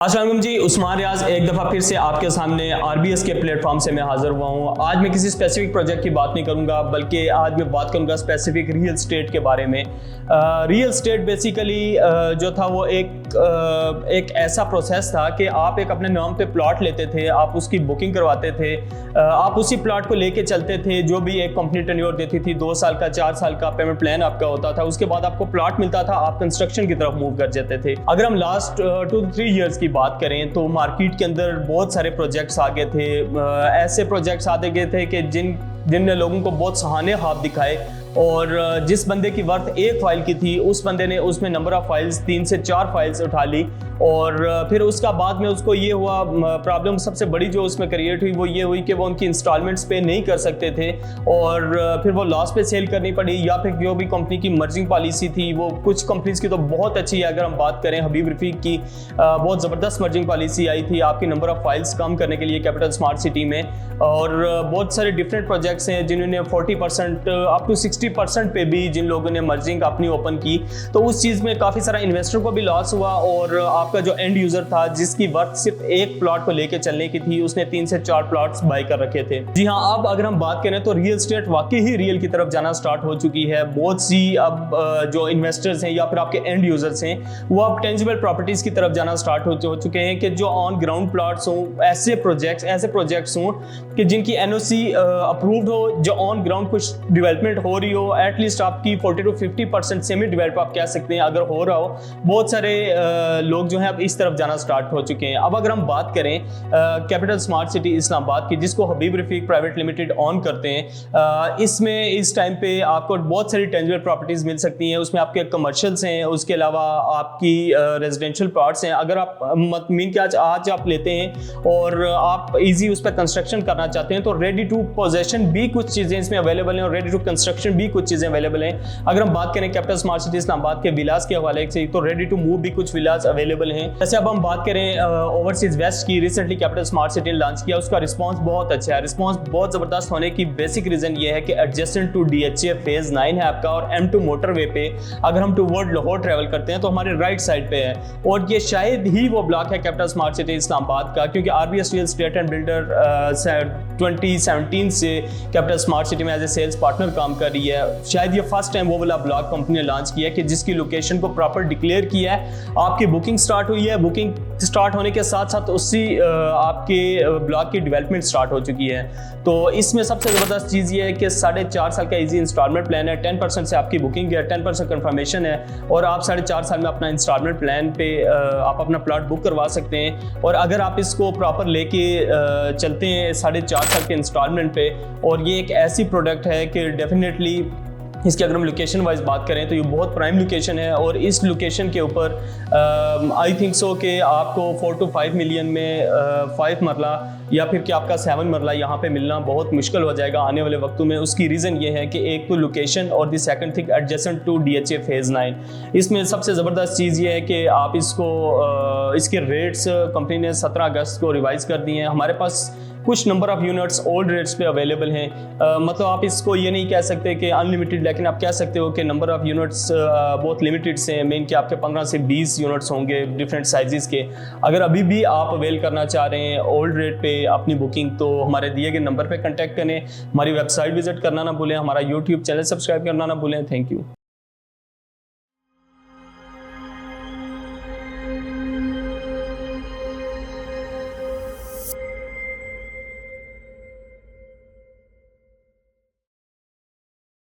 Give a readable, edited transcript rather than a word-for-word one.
अस्सलाम जी, उस्मान रियाज एक दफ़ा फिर से आपके सामने आरबीएस के प्लेटफॉर्म से मैं हाज़िर हुआ हूँ। आज मैं किसी स्पेसिफिक प्रोजेक्ट की बात नहीं करूँगा, बल्कि आज मैं बात करूँगा स्पेसिफिक रियल स्टेट के बारे में। रियल स्टेट बेसिकली जो था वो एक ऐसा प्रोसेस था कि आप एक अपने नाम पे प्लॉट लेते थे, आप उसकी बुकिंग करवाते थे, आप उसी प्लॉट को लेके चलते थे। जो भी एक कंपनी टेन्योर देती थी, 2 साल का 4 साल का पेमेंट प्लान आपका होता था। उसके बाद आपको प्लॉट मिलता था, आप कंस्ट्रक्शन की तरफ मूव कर जाते थे। अगर हम लास्ट 2-3 ईयर्स की बात करें तो मार्केट के अंदर बहुत सारे प्रोजेक्ट्स आ गए थे। ऐसे प्रोजेक्ट्स आते गए थे कि जिनने लोगों को बहुत सहाने ख्वाब दिखाए, और जिस बंदे की वर्थ एक फाइल की थी, उस बंदे ने उसमें नंबर ऑफ फाइल्स 3 से 4 फाइल्स उठा ली। और फिर उसका बाद में उसको ये हुआ, प्रॉब्लम सबसे बड़ी जो उसमें क्रिएट हुई वो ये हुई कि वो उनकी इंस्टॉलमेंट्स पे नहीं कर सकते थे, और फिर वो लॉस पे सेल करनी पड़ी। या फिर जो भी कंपनी की मर्जिंग पॉलिसी थी, वो कुछ कंपनीज की तो बहुत अच्छी है। अगर हम बात करें हबीब रफीक की, बहुत ज़बरदस्त मर्जिंग पॉलिसी आई थी आपकी नंबर ऑफ फाइल्स कम करने के लिए कैपिटल स्मार्ट सिटी में। और बहुत सारे डिफरेंट प्रोजेक्ट्स हैं जिन्होंने 40% अप टू 60% पे भी जिन लोगों ने मर्जिंग अपनी ओपन की, तो उस चीज़ में काफ़ी सारा इन्वेस्टर को भी लॉस हुआ। और आपका जो एंड यूज़र था, जिसकी वर्थ सिर्फ एक प्लॉट को लेके चलने की थी, उसने 3 से 4 प्लॉट्स बाय कर रखे थे। जी हाँ, अब अगर हम बात करें तो रियल स्टेट वाकई ही रियल की तरफ जाना स्टार्ट हो चुकी है। बहुत सी अब जो इन्वेस्टर्स हैं या फिर आपके एंड यूज़र्स हैं, वो अब टेंजिबल प्रॉपर्टीज़ की तरफ जाना स्टार्ट हो चुके हैं कि जो ऑन ग्राउंड प्लॉट्स हों, ऐसे प्रोजेक्ट्स हों कि जिनकी एनओसी अप्रूव्ड हो, जो ऑन ग्राउंड कुछ डेवलपमेंट हो रही हो, एटलीस्ट आपकी 40 to 50% सेमी डेवलप आप कह सकते हैं अगर हो रहा हो। बहुत सारे लोग जो हैं अब इस तरफ जाना स्टार्ट हो चुके हैं। अब अगर हम बात करें कैपिटल स्मार्ट सिटी इस्लामाबाद की, जिसको हबीब रफीक प्राइवेट लिमिटेड ऑन करते हैं, इसमें इस टाइम पे आपको बहुत सारी टेंजिबल प्रॉपर्टीज़ मिल सकती हैं। उसमें आपके कमर्शियल्स हैं, उसके अलावा आपकी रेजिडेंशियल प्लॉट्स हैं। अगर आप मीन के आज आप लेते हैं और आप ईजी उस पर कंस्ट्रक्शन करना चाहते हैं, तो रेडी टू पोजेशन भी कुछ चीज़ें इसमें अवेलेबल हैं और रेडी टू कंस्ट्रक्शन भी कुछ चीज़ें अवेलेबल हैं। अगर हम बात करें कैपिटल स्मार्ट सिटी इस्लामाबाद के विलास के हवाले से, तो रेडी टू मूव भी कुछ विलास अवेलेबल हैं। जैसे अब हम बात करें ओवरसीज वेस्ट की, रिसेंटली कैपिटल स्मार्ट सिटी ने लॉन्च किया, उसका रिस्पांस बहुत अच्छा है। रिस्पांस बहुत ज़बरदस्त होने की बेसिक रीज़न ये है कि एडजेसेंट टू DHA फेज़ 9 है आपका, और M2 मोटरवे पे अगर हम टूवर्ड लाहौर ट्रैवल करते हैं तो हमारे राइट साइड पे है। और ये शायद ही वो ब्लॉक है कैपिटल स्मार्ट सिटी इस्लामाबाद का, क्योंकि RBS real estate and builder 2017 से कैपिटल स्मार्ट सिटी में एज ए सेल्स पार्टनर काम कर रही है। शायद ये फर्स्ट टाइम वो वाला ब्लॉक कंपनी ने लॉन्च किया है कि जिसकी लोकेशन को प्रॉपर डिक्लेयर किया है, आपकी बुकिंग स्टार्ट हुई है। बुकिंग स्टार्ट होने के साथ साथ उसी आपके ब्लॉक की डेवलपमेंट स्टार्ट हो चुकी है। तो इसमें सबसे ज़बरदस्त चीज़ ये है कि 4.5 साल का इजी इंस्टॉलमेंट प्लान है। 10% से आपकी बुकिंग है, 10% कंफर्मेशन है, और आप 4.5 साल में अपना इंस्टॉलमेंट प्लान पे आप अपना प्लॉट बुक करवा सकते हैं। और अगर आप इसको प्रॉपर लेके चलते हैं 4.5 साल के इंस्टॉलमेंट पे, और ये एक ऐसी प्रोडक्ट है कि डेफिनेटली इसकी अगर हम लोकेशन वाइज बात करें तो ये बहुत प्राइम लोकेशन है। और इस लोकेशन के ऊपर आई थिंक सो कि आपको 4 to 5 मिलियन में 5 मरला या फिर कि आपका 7 मरला यहाँ पे मिलना बहुत मुश्किल हो जाएगा आने वाले वक्तों में। उसकी रीज़न ये है कि एक तो लोकेशन, और the second thing adjacent to DHA phase 9। इसमें सबसे ज़बरदस्त चीज़ ये है कि आप इसके रेट्स कंपनी ने 17 अगस्त को रिवाइज़ कर दिए हैं। हमारे पास कुछ number of units old rates पे अवेलेबल हैं। मतलब आप इसको ये नहीं कह सकते कि अनलिमिटेड, लेकिन आप कह सकते हो कि नंबर ऑफ़ यूनिट्स बहुत लिमिटेड से हैं। मेन कि आपके 15 से 20 यूनिट्स होंगे डिफरेंट साइजेस के। अगर अभी भी आप अवेल करना चाह रहे हैं ओल्ड रेट पे अपनी बुकिंग, तो हमारे दिए गए नंबर पे कांटेक्ट करें। हमारी वेबसाइट विजिट करना ना भूलें, हमारा यूट्यूब चैनल सब्सक्राइब करना ना भूलें। Thank you.